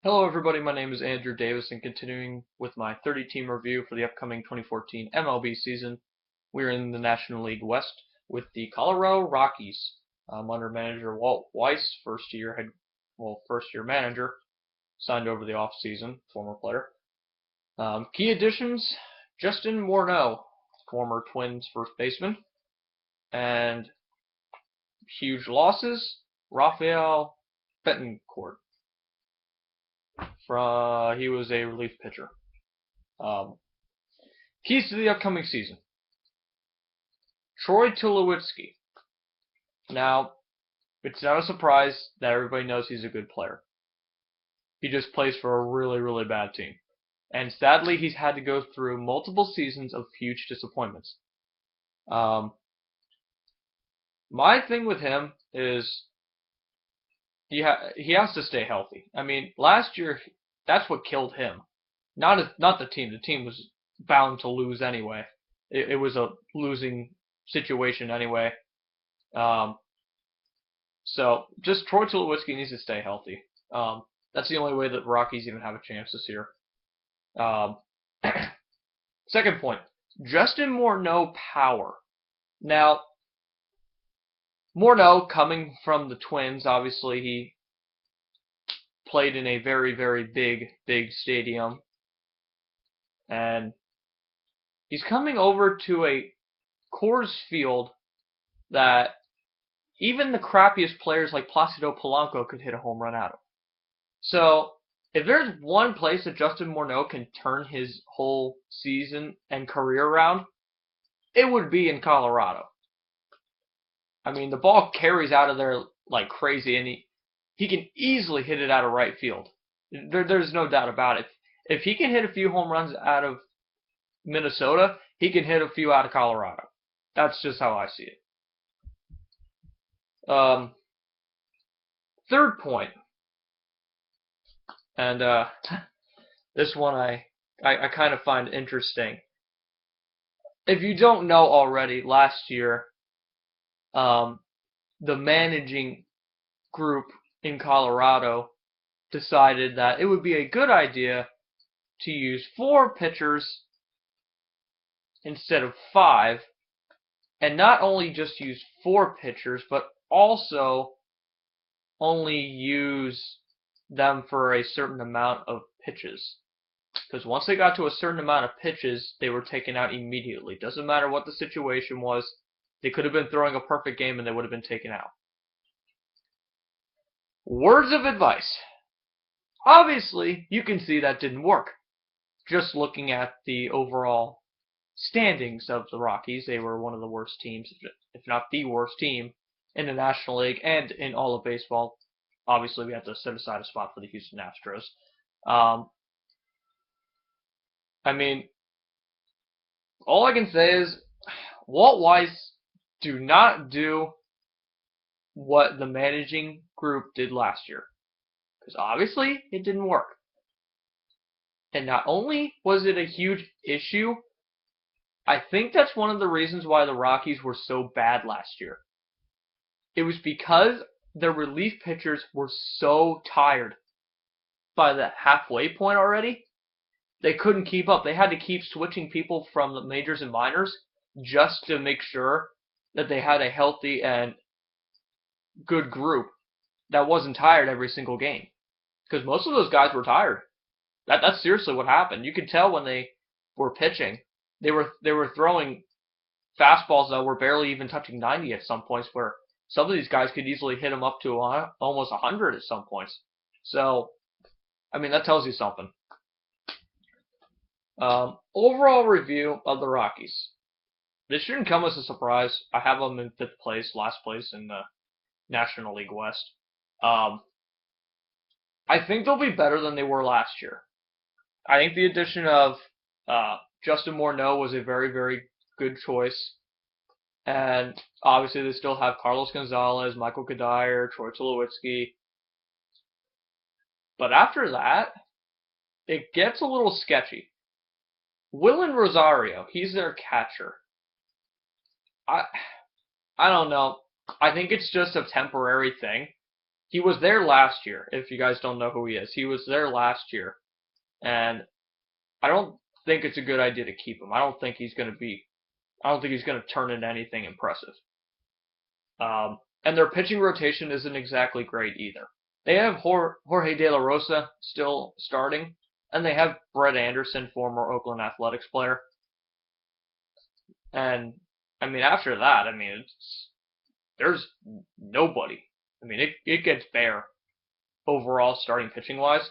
Hello everybody, my name is Andrew Davis and continuing with my 30-team review for the upcoming 2014 MLB season. We're in the National League West with the Colorado Rockies under manager Walt Weiss, first-year manager, signed over the off-season, former player. Key additions, Justin Morneau, former Twins first baseman, and huge losses, Rafael Betancourt. He was a relief pitcher. Keys to the upcoming season. Troy Tulowitzki. Now, it's not a surprise that everybody knows he's a good player. He just plays for a really, really bad team. And sadly, he's had to go through multiple seasons of huge disappointments. My thing with him is he has to stay healthy. I mean, last year, that's what killed him. Not the team. The team was bound to lose anyway. It was a losing situation anyway. So just Troy Tulowitzki needs to stay healthy. That's the only way that the Rockies even have a chance this year. Second point, Justin Morneau power. Now, Morneau, coming from the Twins, obviously he played in a very, very big stadium. And he's coming over to a Coors Field that even the crappiest players like Placido Polanco could hit a home run out of. So, if there's one place that Justin Morneau can turn his whole season and career around, it would be in Colorado. I mean, the ball carries out of there like crazy, and he can easily hit it out of right field. There's no doubt about it. If he can hit a few home runs out of Minnesota, he can hit a few out of Colorado. That's just how I see it. Third point, and this one I kind of find interesting. If you don't know already, last year, the managing group in Colorado decided that it would be a good idea to use 4 pitchers instead of 5, and not only just use 4 pitchers, but also only use them for a certain amount of pitches. Because once they got to a certain amount of pitches, they were taken out immediately. Doesn't matter what the situation was. They could have been throwing a perfect game and they would have been taken out. Words of advice. Obviously, you can see that didn't work. Just looking at the overall standings of the Rockies, they were one of the worst teams, if not the worst team, in the National League and in all of baseball. Obviously, we have to set aside a spot for the Houston Astros. I mean, all I can say is, Walt Weiss, do not do what the managing group did last year. Because obviously, it didn't work. And not only was it a huge issue, I think that's one of the reasons why the Rockies were so bad last year. It was because their relief pitchers were so tired by the halfway point already. They couldn't keep up. They had to keep switching people from the majors and minors just to make sure that they had a healthy and good group that wasn't tired every single game. Because most of those guys were tired. That's seriously what happened. You could tell when they were pitching. They were throwing fastballs that were barely even touching 90 at some points, where some of these guys could easily hit them up to almost 100 at some points. So, I mean, that tells you something. Overall review of the Rockies. This shouldn't come as a surprise. I have them in 5th place, last place in the National League West. I think they'll be better than they were last year. I think the addition of Justin Morneau was a very, very good choice. And obviously they still have Carlos Gonzalez, Michael Kadire, Troy Tulowitzki. But after that, it gets a little sketchy. Willen Rosario, he's their catcher. I don't know. I think it's just a temporary thing. He was there last year. If you guys don't know who he is, he was there last year, and I don't think it's a good idea to keep him. I don't think he's going to be. I don't think he's going to turn into anything impressive. And their pitching rotation isn't exactly great either. They have Jorge De La Rosa still starting, and they have Brett Anderson, former Oakland Athletics player. And I mean, after that, I mean, there's nobody. I mean, it gets bare overall starting pitching wise.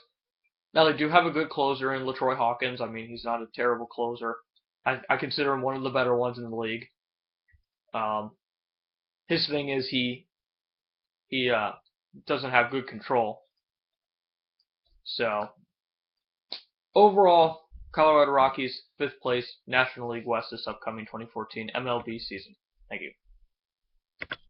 Now they do have a good closer in LaTroy Hawkins. I mean, he's not a terrible closer. I consider him one of the better ones in the league. Um, his thing is he doesn't have good control. So overall, Colorado Rockies 5th place National League West this upcoming 2014 MLB season. Thank you.